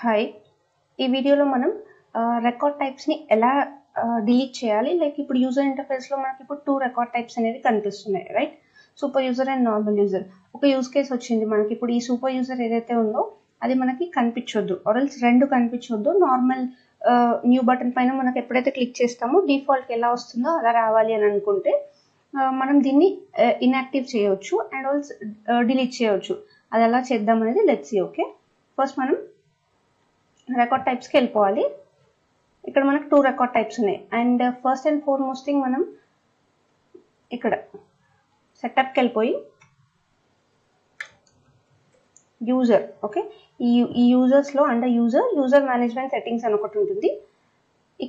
Hi, ఈ వీడియోలో మనం రికార్డ్ టైప్స్ని ఎలా డిలీట్ చేయాలి. లైక్ ఇప్పుడు యూజర్ ఇంటర్ఫేస్లో మనకి ఇప్పుడు 2 రికార్డ్ టైప్స్ అనేవి కనిపిస్తున్నాయి, right? Super user and normal user. ఒక యూజ్ కేస్ వచ్చింది మనకి. ఇప్పుడు ఈ సూపర్ యూజర్ ఏదైతే ఉందో అది మనకి కనిపించొద్దు, ఆర్ఎల్స్ రెండు కనిపించొద్దు. నార్మల్ న్యూ బటన్ పైన మనకి ఎప్పుడైతే క్లిక్ చేస్తామో డిఫాల్ట్కి ఎలా వస్తుందో అలా రావాలి అని అనుకుంటే మనం దీన్ని ఇన్యాక్టివ్ చేయవచ్చు అండ్ ఆల్సో డిలీట్ చేయవచ్చు. అది ఎలా చేద్దాం అనేది లెట్స్ సీ. ఓకే, ఫస్ట్ మనం రికార్డ్ టైప్స్కి వెళ్ళిపోవాలి. ఇక్కడ మనకు 2 రికార్డ్ టైప్స్ ఉన్నాయి. And first and foremost thing మనం ఇక్కడ సెటప్కి వెళ్ళిపోయి యూజర్, ఓకే, ఈ యూజర్స్లో అండర్ యూజర్ మేనేజ్మెంట్ సెట్టింగ్స్ అని ఒకటి ఉంటుంది.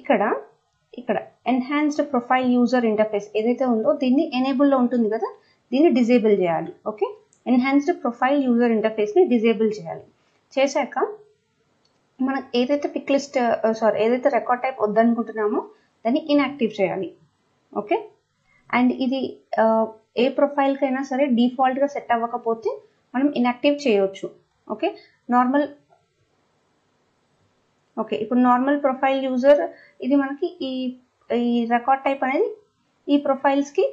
ఇక్కడ ఎన్హాన్స్డ్ ప్రొఫైల్ యూజర్ ఇంటర్ఫేస్ ఏదైతే ఉందో దీన్ని ఎనేబుల్లో ఉంటుంది కదా, దీన్ని డిజేబుల్ చేయాలి. ఓకే, ఎన్హాన్స్డ్ ప్రొఫైల్ యూజర్ ఇంటర్ఫేస్ని డిజేబుల్ చేయాలి. చేశాక మనం ఏదైతే ఏదైతే రికార్డ్ టైప్ వద్దనుకుంటున్నామో దాన్ని ఇన్యాక్టివ్ చేయాలి. ఓకే, అండ్ ఇది ఏ ప్రొఫైల్కైనా సరే డిఫాల్ట్గా సెట్ అవ్వకపోతే మనం ఇన్యాక్టివ్ చేయవచ్చు. ఓకే, ఇప్పుడు నార్మల్ ప్రొఫైల్ యూజర్ ఇది మనకి ఈ రికార్డ్ టైప్ అనేది ఈ ప్రొఫైల్స్కి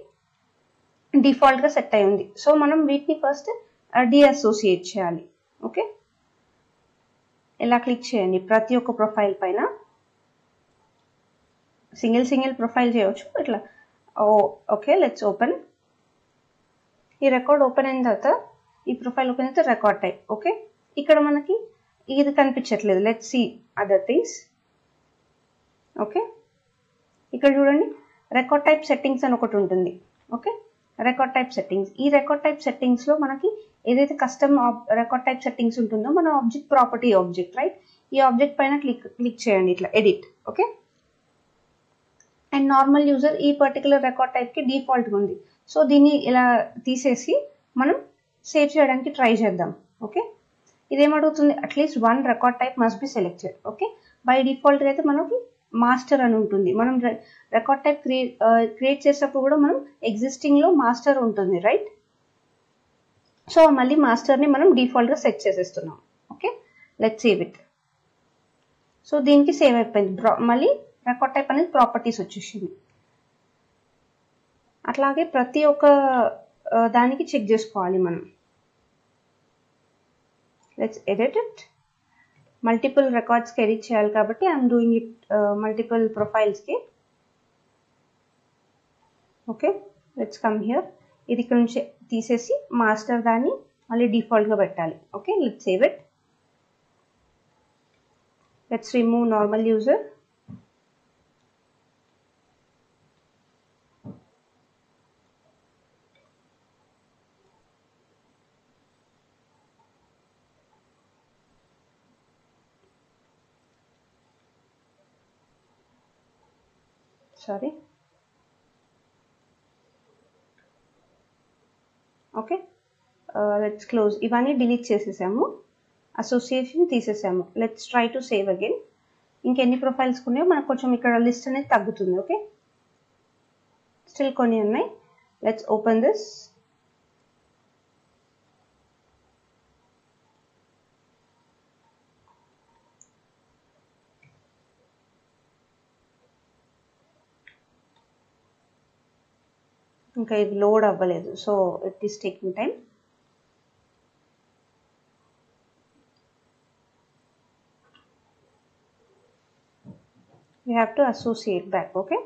డిఫాల్ట్గా సెట్ అయి ఉంది. సో మనం వీటిని ఫస్ట్ డీఅసోసియేట్ చేయాలి. ఓకే, ఇలా క్లిక్ చేయండి ప్రతి ఒక్క ప్రొఫైల్ పైన. సింగిల్ ప్రొఫైల్ చేయవచ్చు ఇట్లా. Okay, let's open. ఈ రికార్డ్ ఓపెన్ అయిన తర్వాత ఈ ప్రొఫైల్ ఓపెన్ అయితే రికార్డ్ టైప్. ఓకే, ఇక్కడ మనకి ఇది కనిపించట్లేదు. Let's see other things. Okay, ఇక్కడ చూడండి రికార్డ్ టైప్ సెట్టింగ్స్ అని ఒకటి ఉంటుంది. Okay, record type settings. ఈ రికార్డ్ టైప్ సెట్టింగ్స్లో మనకి ఏదైతే కస్టమ్ రికార్డ్ టైప్ సెట్టింగ్స్ ఉంటుందో మన ఆబ్జెక్ట్ ప్రాపర్టీ ఆబ్జెక్ట్, రైట్? ఈ ఆబ్జెక్ట్ పైన క్లిక్ చేయండి ఇట్లా edit. Okay, and normal user ఈ పర్టికులర్ రికార్డ్ టైప్కి డిఫాల్ట్గా ఉంది. సో దీన్ని ఇలా తీసేసి మనం సేవ్ చేయడానికి ట్రై చేద్దాం. ఓకే, ఇదేమడుగుతుంది, at least 1 record type must be selected. Okay, by డిఫాల్ట్గా అయితే మనకి మాస్టర్ అని ఉంటుంది. మనం రికార్డ్ టైప్ క్రియేట్ చేసేటప్పుడు కూడా మనం ఎగ్జిస్టింగ్లో మాస్టర్ ఉంటుంది, రైట్? సో మళ్ళీ మాస్టర్ని మనం డిఫాల్ట్గా సెట్ చేసేస్తున్నాం. Okay, let's save it. So దీనికి సేవ్ అయిపోయింది. మళ్ళీ రికార్డ్ టైప్ అనేది ప్రాపర్టీస్ వచ్చేసింది. అట్లాగే ప్రతి ఒక్క దానికి చెక్ చేసుకోవాలి మనం. Let's edit it. మల్టిపుల్ రికార్డ్స్కి ఎడిట్ చేయాలి కాబట్టి ఐఎమ్ డూయింగ్ ఇట్ మల్టిపుల్ ప్రొఫైల్స్కి. Okay, let's come here. ఇది ఇక్కడ నుంచి తీసేసి మాస్టర్ దాన్ని మళ్ళీ డిఫాల్ట్గా పెట్టాలి. Okay, let's save it. Let's remove normal user. Sorry. Okay, let's close. ఇవన్నీ డిలీట్ చేసేసాము, అసోసియేషన్ తీసేసాము. Let's try to save again. ఇంకెన్ని ప్రొఫైల్స్ ఉన్నాయో మనకు కొంచెం ఇక్కడ లిస్ట్ అనేది తగ్గుతుంది. ఓకే, స్టిల్ కొన్ని ఉన్నాయి. Let's open this. ఇంకా ఇది లోడ్ అవ్వలేదు, so it is taking time. We have to associate back. Okay,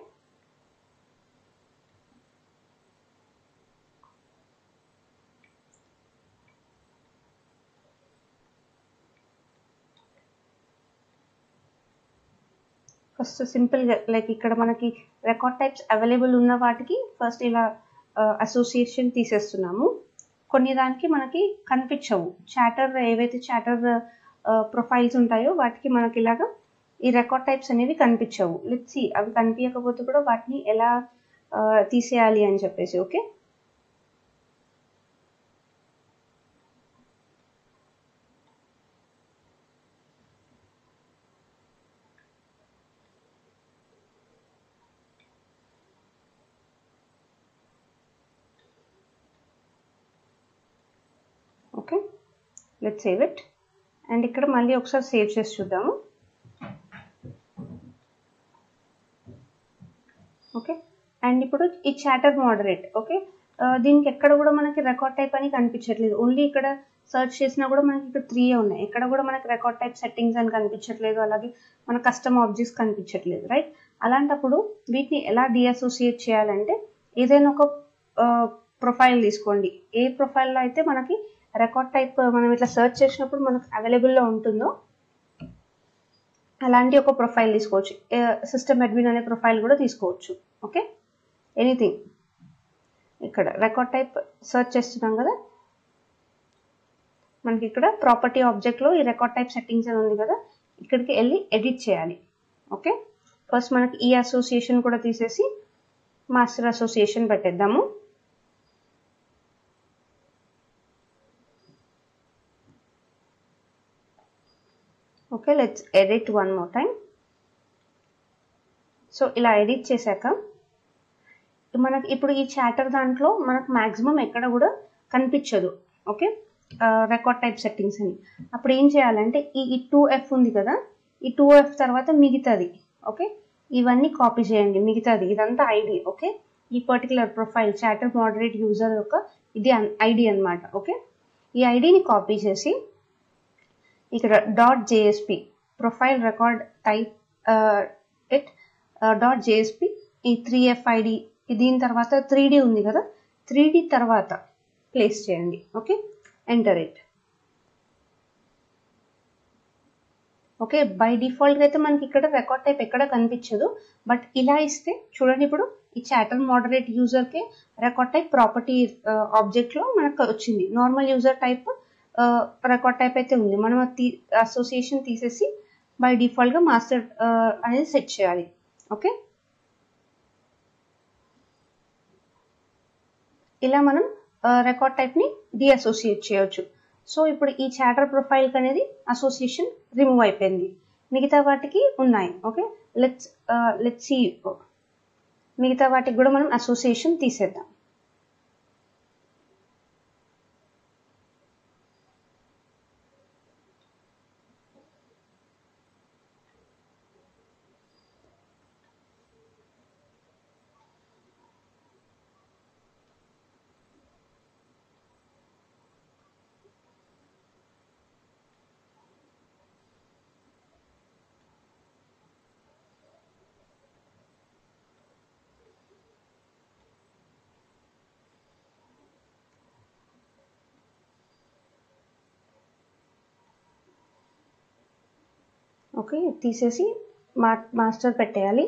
first సింపుల్గా లైక్ ఇక్కడ మనకి రికార్డ్ టైప్స్ అవైలబుల్ ఉన్న వాటికి ఫస్ట్ ఇలా అసోసియేషన్ తీసేస్తున్నాము. కొన్ని దానికి మనకి కనిపించవు. ఏవైతే చాటర్ ప్రొఫైల్స్ ఉంటాయో వాటికి మనకి ఇలాగా ఈ రికార్డ్ టైప్స్ అనేవి కనిపించవు. లెట్స్ సీ, అవి కనిపించకపోతే కూడా వాటిని ఎలా తీసేయాలి అని చెప్పేసి. Okay, okay, let's save it. And ఇక్కడ మళ్ళీ ఒకసారి సేవ్ చేసి చూద్దాము. ఓకే, అండ్ ఇప్పుడు ఈ చాటర్ మోడరేట్. ఓకే, దీనికి ఎక్కడ కూడా మనకి రికార్డ్ టైప్ అని కనిపించట్లేదు. ఓన్లీ ఇక్కడ సర్చ్ చేసినా కూడా మనకి ఇక్కడ 3 ఉన్నాయి. ఎక్కడ కూడా మనకి రికార్డ్ టైప్ సెట్టింగ్స్ అని కనిపించట్లేదు, అలాగే మన కస్టమ్ ఆబ్జెక్ట్స్ కనిపించట్లేదు, రైట్? అలాంటప్పుడు వీటిని ఎలా డిఅసోసియేట్ చేయాలంటే ఏదైనా ఒక ప్రొఫైల్ తీసుకోండి. ఏ ప్రొఫైల్లో అయితే మనకి రికార్డ్ టైప్ మనం ఇట్లా సర్చ్ చేసినప్పుడు మనకు అవైలబుల్లో ఉంటుందో అలాంటి ఒక ప్రొఫైల్ తీసుకోవచ్చు. సిస్టమ్ అడ్మిన్ అనే ప్రొఫైల్ కూడా తీసుకోవచ్చు. Okay, anything. ఇక్కడ రికార్డ్ టైప్ సర్చ్ చేస్తున్నాం కదా, మనకి ఇక్కడ ప్రాపర్టీ ఆబ్జెక్ట్లో ఈ రికార్డ్ టైప్ సెట్టింగ్స్ అని ఉంది కదా, ఇక్కడికి వెళ్ళి ఎడిట్ చేయాలి. ఓకే, ఫస్ట్ మనకి ఈ అసోసియేషన్ కూడా తీసేసి మాస్టర్ అసోసియేషన్ పెట్టేద్దాము. Okay, let's edit one more time. So ఇలా ఎడిట్ చేశాక మనకి ఇప్పుడు ఈ చాటర్ దాంట్లో మనకు మ్యాక్సిమం ఎక్కడ కూడా కనిపించదు. ఓకే, రికార్డ్ టైప్ సెట్టింగ్స్ అని. అప్పుడు ఏం చేయాలంటే ఈ 2F ఉంది కదా, ఈ 2F తర్వాత మిగతాది. ఓకే, ఇవన్నీ కాపీ చేయండి. మిగతాది ఇదంతా ఐడి. ఓకే, ఈ particular profile chatter moderate user యొక్క ఇది ఐడి అనమాట. ఓకే, ఈ ఐడిని కాపీ చేసి ఇక్కడ .jsp profile record type it .jsp ఈ 3F ఐడి దీని తర్వాత 3D ఉంది కదా, 3D తర్వాత ప్లేస్ చేయండి. Okay, enter it. Okay, by డిఫాల్ట్గా అయితే మనకి ఇక్కడ రికార్డ్ టైప్ ఎక్కడ కనిపించదు, బట్ ఇలా ఇస్తే చూడండి, ఇప్పుడు ఈ చాటర్ మోడరేట్ యూజర్కే రికార్డ్ టైప్ ప్రాపర్టీ ఆబ్జెక్ట్లో మనకు వచ్చింది. Normal user type record type అయితే ఉంది. మనం అసోసియేషన్ తీసేసి బై డిఫాల్ట్గా మాస్టర్ అనేది సెట్ చేయాలి. ఓకే, ఇలా మనం రికార్డ్ టైప్ని డిఅసోసియేట్ చేయొచ్చు. సో ఇప్పుడు ఈ చాటర్ ప్రొఫైల్కి అనేది అసోసియేషన్ రిమూవ్ అయిపోయింది, మిగతా వాటికి ఉన్నాయి. ఓకే, లెట్స్ సీ, మిగతా వాటికి కూడా మనం అసోసియేషన్ తీసేద్దాం. ఓకే, తీసేసి మాస్టర్ పెట్టేయాలి.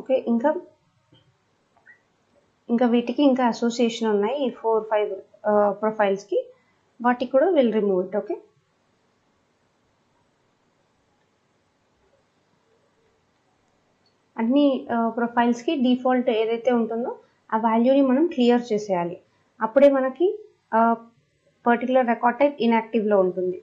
ఓకే, ఇంకా వీటికి ఇంకా అసోసియేషన్ ఉన్నాయి. ఈ 4-5 ప్రొఫైల్స్కి, వాటికి కూడా విల్ రిమూవ్ ఇట్. ఓకే, అన్ని ప్రొఫైల్స్కి డిఫాల్ట్ ఏదైతే ఉంటుందో ఆ వాల్యూని మనం క్లియర్ చేసేయాలి. అప్పుడే మనకి పర్టికులర్ రికార్డ్ టైప్ ఇన్యాక్టివ్లో ఉంటుంది.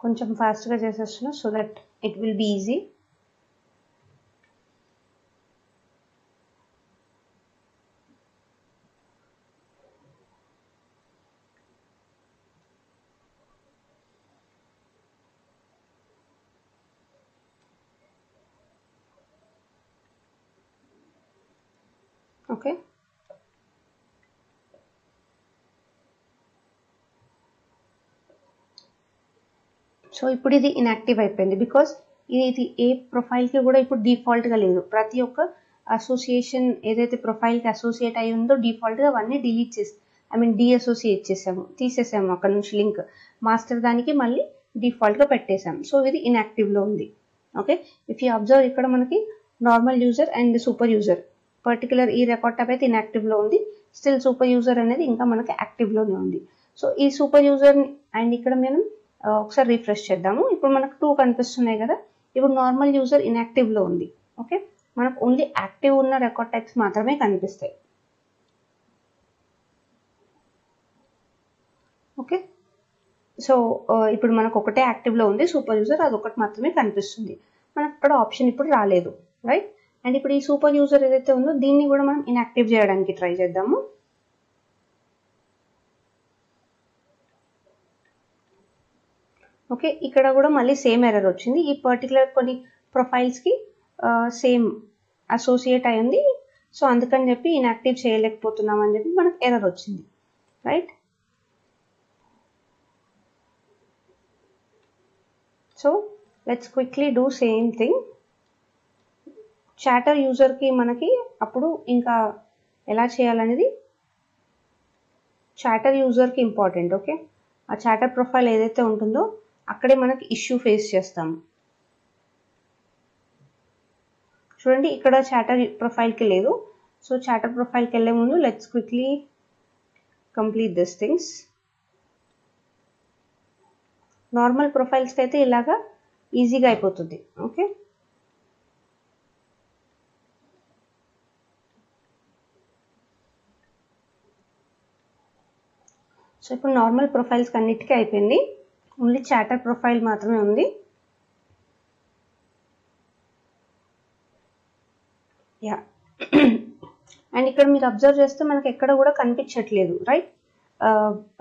కొంచెం ఫాస్ట్గా చేసేస్తున్నా so that it will be easy. Okay, so ఇప్పుడు ఇది ఇన్యాక్టివ్ అయిపోయింది బికాస్ ఇది ఏ ప్రొఫైల్కి కూడా ఇప్పుడు డిఫాల్ట్గా లేదు. ప్రతి ఒక్క అసోసియేషన్ ఏదైతే ప్రొఫైల్కి అసోసియేట్ అయి ఉందో డిఫాల్ట్గా అవన్నీ డిలీట్ చేసి డీఅసోసియేట్ చేసాము, తీసేసాము అక్కడ నుంచి లింక్. మాస్టర్ దానికి మళ్ళీ డిఫాల్ట్గా పెట్టేసాము. సో ఇది ఇన్యాక్టివ్లో ఉంది. ఓకే, ఇఫ్ యూ అబ్జర్వ్ ఇక్కడ మనకి normal user and super user particular ఈ రికార్డ్ టైప్ అయితే ఇన్యాక్టివ్లో ఉంది. స్టిల్ సూపర్ యూజర్ అనేది ఇంకా మనకి యాక్టివ్లోనే ఉంది. సో ఈ సూపర్ యూజర్ అండ్ ఇక్కడ మనం ఒకసారి రిఫ్రెష్ చేద్దాము. ఇప్పుడు మనకు 2 కనిపిస్తున్నాయి కదా. ఇప్పుడు నార్మల్ యూజర్ ఇన్యాక్టివ్లో ఉంది. ఓకే, మనకు ఓన్లీ యాక్టివ్ ఉన్న రికార్డ్ టైప్స్ మాత్రమే కనిపిస్తాయి. ఓకే, సో ఇప్పుడు మనకు ఒకటే యాక్టివ్లో ఉంది సూపర్ యూజర్, అదొకటి మాత్రమే కనిపిస్తుంది. మనకు అక్కడ ఆప్షన్ ఇప్పుడు రాలేదు, రైట్. అండ్ ఇప్పుడు ఈ సూపర్ యూజర్ ఏదైతే ఉందో దీన్ని కూడా మనం ఇన్యాక్టివ్ చేయడానికి ట్రై చేద్దాము. ఓకే, ఇక్కడ కూడా మళ్ళీ సేమ్ ఎర్రర్ వచ్చింది. ఈ పర్టికులర్ కొన్ని ప్రొఫైల్స్కి సేమ్ అసోసియేట్ అయింది. సో అందుకని చెప్పి ఇన్యాక్టివ్ చేయలేకపోతున్నాం అని చెప్పి మనకు ఎర్రర్ వచ్చింది, right. So let's quickly do same thing. Chatter యూజర్కి మనకి అప్పుడు ఇంకా ఎలా చేయాలనేది చాటర్ యూజర్కి ఇంపార్టెంట్. ఓకే, ఆ చాటర్ ప్రొఫైల్ ఏదైతే ఉంటుందో అక్కడే మనకి ఇష్యూ ఫేస్ చేస్తాము. చూడండి ఇక్కడ చాటర్ ప్రొఫైల్కి లేదు. సో చాటర్ ప్రొఫైల్కి వెళ్ళే ముందు let's quickly complete this things. Normal ప్రొఫైల్స్కి అయితే ఇలాగా ఈజీగా అయిపోతుంది. ఓకే, సో ఇప్పుడు నార్మల్ ప్రొఫైల్స్కి అన్నిటికీ అయిపోయింది. ఓన్లీ చాటర్ ప్రొఫైల్ మాత్రమే ఉంది. యా, అండ్ ఇక్కడ మీరు అబ్జర్వ్ చేస్తే మనకి ఎక్కడ కూడా కనిపించట్లేదు, రైట్.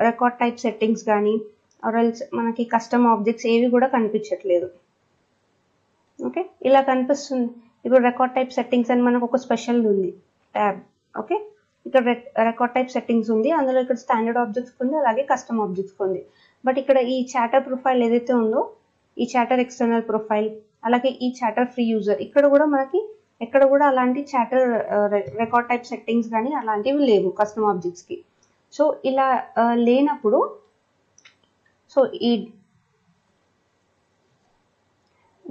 రికార్డ్ టైప్ సెట్టింగ్స్ కానీ ఆర్ఎల్స్ మనకి కస్టమ్ ఆబ్జెక్ట్స్ ఏవి కూడా కనిపించట్లేదు. ఓకే, ఇలా కనిపిస్తుంది. ఇప్పుడు రికార్డ్ టైప్ సెట్టింగ్స్ అని మనకు ఒక స్పెషల్ ఉంది ట్యాబ్. ఓకే, ఇక్కడ రికార్డ్ టైప్ సెట్టింగ్స్ ఉంది, అందులో ఇక్కడ స్టాండర్డ్ ఆబ్జెక్ట్స్ ఉంది, అలాగే కస్టమ్ ఆబ్జెక్ట్స్ ఉంది. బట్ ఇక్కడ ఈ చాటర్ ప్రొఫైల్ ఏదైతే ఉందో ఈ చాటర్ ఎక్స్టర్నల్ ప్రొఫైల్ అలాగే ఈ చాటర్ ఫ్రీ యూజర్ ఇక్కడ కూడా మనకి ఎక్కడ కూడా అలాంటి చాటర్ రికార్డ్ టైప్ సెట్టింగ్స్ కానీ అలాంటివి లేవు కస్టమ్ ఆబ్జెక్ట్స్కి. సో ఇలా లేనప్పుడు సో ఈ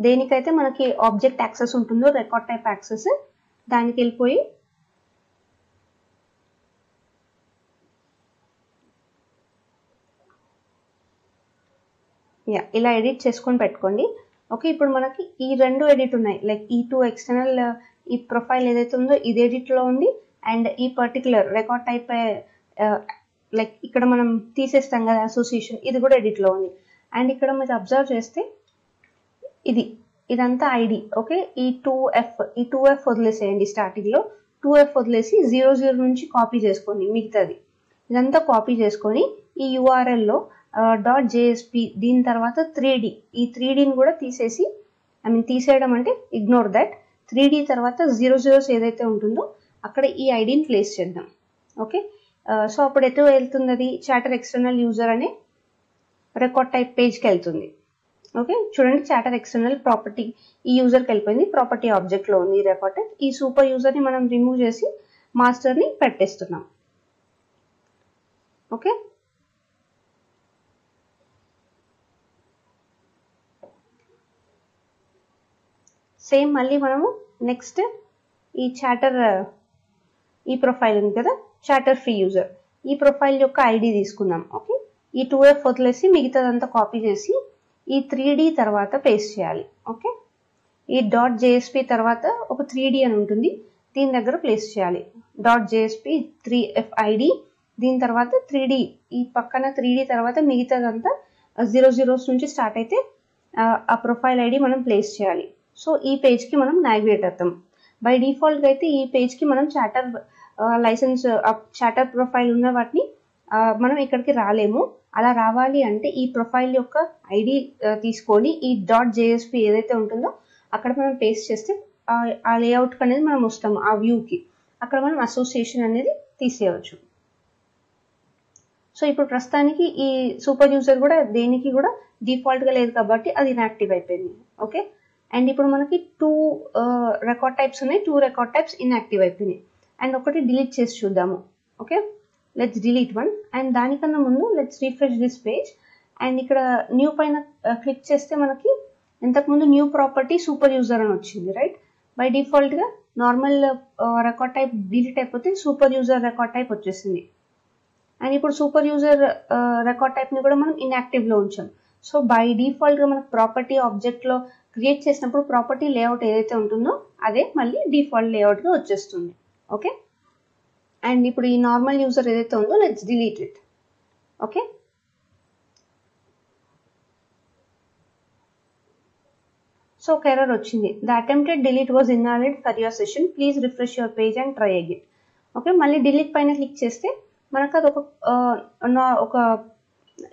దేనికైతే మనకి ఆబ్జెక్ట్ యాక్సెస్ ఉంటుందో రికార్డ్ టైప్ యాక్సెస్ దానికి వెళ్ళిపోయి ఇలా ఎడిట్ చేసుకొని పెట్టుకోండి. ఓకే, ఇప్పుడు మనకి ఈ 2 ఎడిట్ ఉన్నాయి. లైక్ ఈ 2 ఎక్స్టర్నల్ ఈ ప్రొఫైల్ ఏదైతే ఉందో ఇది ఎడిట్లో ఉంది అండ్ ఈ పర్టికులర్ రికార్డ్ టైప్ లైక్ ఇక్కడ మనం తీసేస్తాం కదా అసోసియేషన్, ఇది కూడా ఎడిట్లో ఉంది. అండ్ ఇక్కడ మీరు అబ్జర్వ్ చేస్తే ఇదంతా ఐడి. ఓకే, ఈ 2F వదిలేసేయండి. స్టార్టింగ్లో 2F వదిలేసి 00 నుంచి కాపీ చేసుకోండి మిగతాది. ఇదంతా కాపీ చేసుకొని ఈ URLలో .jsp దీని తర్వాత 3D ఈ 3Dని కూడా తీసేసి తీసేయడం అంటే ఇగ్నోర్ దట్. 3D తర్వాత 00s ఏదైతే ఉంటుందో అక్కడ ఈ ఐడిని ప్లేస్ చేద్దాం. ఓకే, సో అప్పుడు ఎటు వెళ్తుంది? అది చాటర్ ఎక్స్టర్నల్ యూజర్ అనే రికార్డ్ టైప్ పేజ్కి వెళ్తుంది. ఓకే, చూడండి చాటర్ ఎక్స్టర్నల్ ప్రాపర్టీ ఈ యూజర్కి వెళ్ళిపోయింది. ప్రాపర్టీ ఆబ్జెక్ట్లో ఉంది ఈ రికార్డ్ టైప్. ఈ సూపర్ యూజర్ని మనం రిమూవ్ చేసి మాస్టర్ని పెట్టేస్తున్నాం. ఓకే, సేమ్ మళ్ళీ మనము నెక్స్ట్ ఈ చాటర్ ఈ ప్రొఫైల్ ఉంది కదా చాటర్ ఫ్రీ యూజర్, ఈ ప్రొఫైల్ యొక్క ఐడి తీసుకుందాం. ఓకే, ఈ 2F వదిలేసి మిగతాదంతా కాపీ చేసి ఈ 3D తర్వాత పేస్ట్ చేయాలి. ఓకే, ఈ .jsp తర్వాత ఒక 3D అని ఉంటుంది, దీని దగ్గర ప్లేస్ చేయాలి. .jsp 3F ID దీని తర్వాత 3D ఈ పక్కన 3D తర్వాత మిగతాదంతా 00s నుంచి స్టార్ట్ అయితే ఆ ప్రొఫైల్ ఐడి మనం ప్లేస్ చేయాలి. సో ఈ పేజ్కి మనం నావిగేట్ అవుతాం. బై డిఫాల్ట్గా అయితే ఈ పేజ్కి మనం చాటర్ లైసెన్స్ చాటర్ ప్రొఫైల్ ఉన్న వాటిని మనం ఇక్కడికి రాలేము. అలా రావాలి అంటే ఈ ప్రొఫైల్ యొక్క ఐడి తీసుకొని ఈ .jsp ఏదైతే ఉంటుందో అక్కడ మనం పేస్ట్ చేస్తే ఆ లేఅవుట్ అనేది మనం వస్తాము ఆ వ్యూకి. అక్కడ మనం అసోసియేషన్ అనేది తీసేయవచ్చు. సో ఇప్పుడు ప్రస్తుతానికి ఈ సూపర్ యూజర్ కూడా దేనికి కూడా డిఫాల్ట్గా లేదు కాబట్టి అది ఇన్యాక్టివ్ అయిపోయింది. ఓకే, అండ్ ఇప్పుడు మనకి 2 రికార్డ్ టైప్స్ ఉన్నాయి, 2 రికార్డ్ టైప్స్ ఇన్యాక్టివ్ అయిపోయినాయి. అండ్ ఒకటి డిలీట్ చేసి చూద్దాము. Okay, let's delete one. And దానికన్నా ముందు let's refresh this page. And ఇక్కడ న్యూ పైన క్లిక్ చేస్తే మనకి ఇంతకుముందు న్యూ ప్రాపర్టీ సూపర్ యూజర్ అని వచ్చింది, రైట్? బై డిఫాల్ట్గా నార్మల్ రికార్డ్ టైప్ డిలీట్ అయిపోతే సూపర్ యూజర్ రికార్డ్ టైప్ వచ్చేసింది. అండ్ ఇప్పుడు సూపర్ యూజర్ రికార్డ్ టైప్ని కూడా మనం ఇన్యాక్టివ్లో ఉంచాం. సో బై డిఫాల్ట్గా మనకు ప్రాపర్టీ ఆబ్జెక్ట్లో క్రియేట్ చేసినప్పుడు ప్రాపర్టీ లేఅవుట్ ఏదైతే ఉంటుందో అదే మళ్ళీ డిఫాల్ట్ లేఅవుట్గా వచ్చేస్తుంది. ఓకే, అండ్ ఇప్పుడు ఈ నార్మల్ యూజర్ ఏదైతే ఉందో let's delete it. Okay, so ఒక ఎర్రర్ వచ్చింది. The attempted delete was invalid for your session, please refresh your page and try again. Okay, మళ్ళీ డిలీట్ పైన క్లిక్ చేస్తే మనకు అది ఒక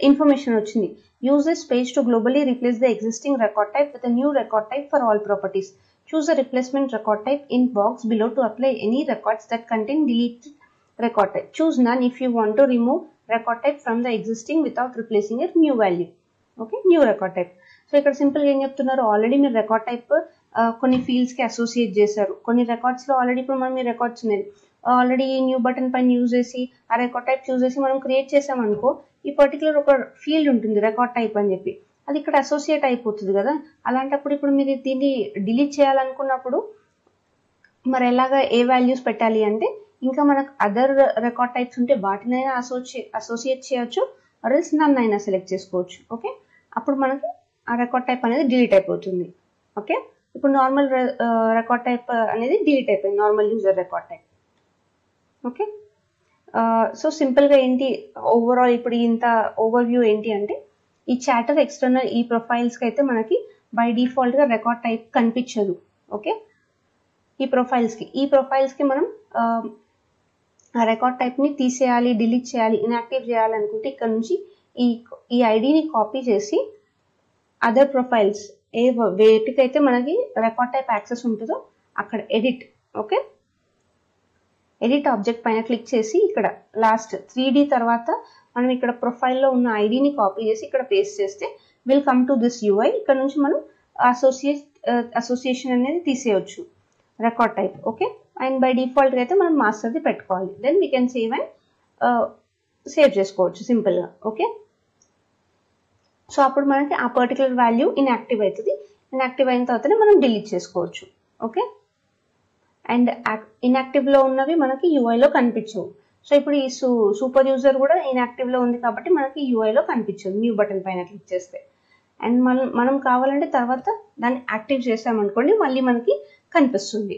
ఇన్ఫర్మేషన్ వచ్చింది. Use this page to globally replace the existing record type with new record type for all properties. Choose a replacement record type in box below to apply any records that contain deleted record type. Choose none if you want to remove record type from the existing without replacing a new value. Okay, new record type. So ఇక్కడ simple గా ఏం చెప్తున్నారు, already మీరు record type కొన్ని fields కి associate చేశారు. కొన్ని records లో ఆల్రెడీ ఇప్పుడు మనం మీ రికార్డ్స్ ఉన్నాయి, ఆల్రెడీ న్యూ బటన్ పైన యూజ్ చేసి ఆ రికార్డ్ టైప్ చూస్ చేసి మనం క్రియేట్ చేసామనుకో, ఈ పర్టికులర్ ఒక ఫీల్డ్ ఉంటుంది రికార్డ్ టైప్ అని చెప్పి, అది ఇక్కడ అసోసియేట్ అయిపోతుంది కదా. అలాంటప్పుడు ఇప్పుడు మీరు దీన్ని డిలీట్ చేయాలనుకున్నప్పుడు మరి ఎలాగా ఏ వాల్యూస్ పెట్టాలి అంటే, ఇంకా మనకు అదర్ రికార్డ్ టైప్స్ ఉంటే వాటినైనా అసోసియేట్ చేయొచ్చు, ఆర్ఎల్స్ నన్ను అయినా సెలెక్ట్ చేసుకోవచ్చు. ఓకే, అప్పుడు మనకి ఆ రికార్డ్ టైప్ అనేది డిలీట్ అయిపోతుంది. ఓకే, ఇప్పుడు నార్మల్ రికార్డ్ టైప్ అనేది డిలీట్ అయిపోయింది, normal user record type. Okay, so సింపుల్గా ఏంటి ఓవరాల్ ఇప్పుడు ఇంత ఓవర్ వ్యూ ఏంటి అంటే, ఈ చాటర్ ఎక్స్టర్నల్ ఈ ప్రొఫైల్స్కి అయితే మనకి బై డిఫాల్ట్గా రికార్డ్ టైప్ కనిపించదు. ఓకే, ఈ ప్రొఫైల్స్కి మనం ఆ రికార్డ్ టైప్ని తీసేయాలి, డిలీట్ చేయాలి, ఇన్యాక్టివ్ చేయాలి అనుకుంటే ఇక్కడ నుంచి ఈ ఐడిని కాపీ చేసి అదర్ ప్రొఫైల్స్ వేటికైతే మనకి రికార్డ్ టైప్ యాక్సెస్ ఉంటుందో అక్కడ ఎడిట్. ఓకే, ఎడిట్ ఆబ్జెక్ట్ పైన క్లిక్ చేసి ఇక్కడ లాస్ట్ 3D తర్వాత మనం ఇక్కడ ప్రొఫైల్లో ఉన్న ఐడిని కాపీ చేసి ఇక్కడ పేస్ట్ చేస్తే will come to this UI. ఇక్కడ నుంచి మనం అసోసియేషన్ అనేది తీసేయచ్చు record type. Okay, and by డిఫాల్ట్గా అయితే మనం మాస్టర్ది పెట్టుకోవాలి. Then we can save and save చేసుకోవచ్చు సింపుల్గా. ఓకే, సో అప్పుడు మనకి ఆ పర్టికులర్ వాల్యూ ఇన్యాక్టివ్ అవుతుంది. ఇన్యాక్టివ్ అయిన తర్వాతనే మనం డిలీట్ చేసుకోవచ్చు. ఓకే, అండ్ ఇన్యాక్టివ్లో ఉన్నవి మనకి యూఐలో కనిపించవు. సో ఇప్పుడు ఈ సూపర్ యూజర్ కూడా ఇన్యాక్టివ్లో ఉంది కాబట్టి మనకి యూఐలో కనిపించదు న్యూ బటన్ పైన క్లిక్ చేస్తే. అండ్ మనం కావాలంటే తర్వాత దాన్ని యాక్టివ్ చేసామనుకోండి మళ్ళీ మనకి కనిపిస్తుంది.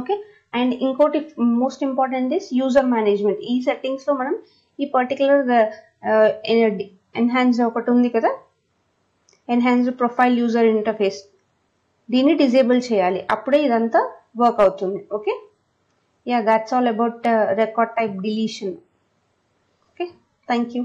ఓకే, అండ్ ఇంకోటి most important is user management. ఈ సెట్టింగ్స్లో మనం ఈ పర్టికులర్ ఎన్హాన్స్ ఒకటి ఉంది కదా, ఎన్హాన్స్డ్ ప్రొఫైల్ యూజర్ ఇంటర్ఫేస్, దీన్ని డిజేబుల్ చేయాలి, అప్పుడే ఇదంతా వర్క్ అవుతుంది. Okay, yeah, that's all about record type deletion. Okay, thank you.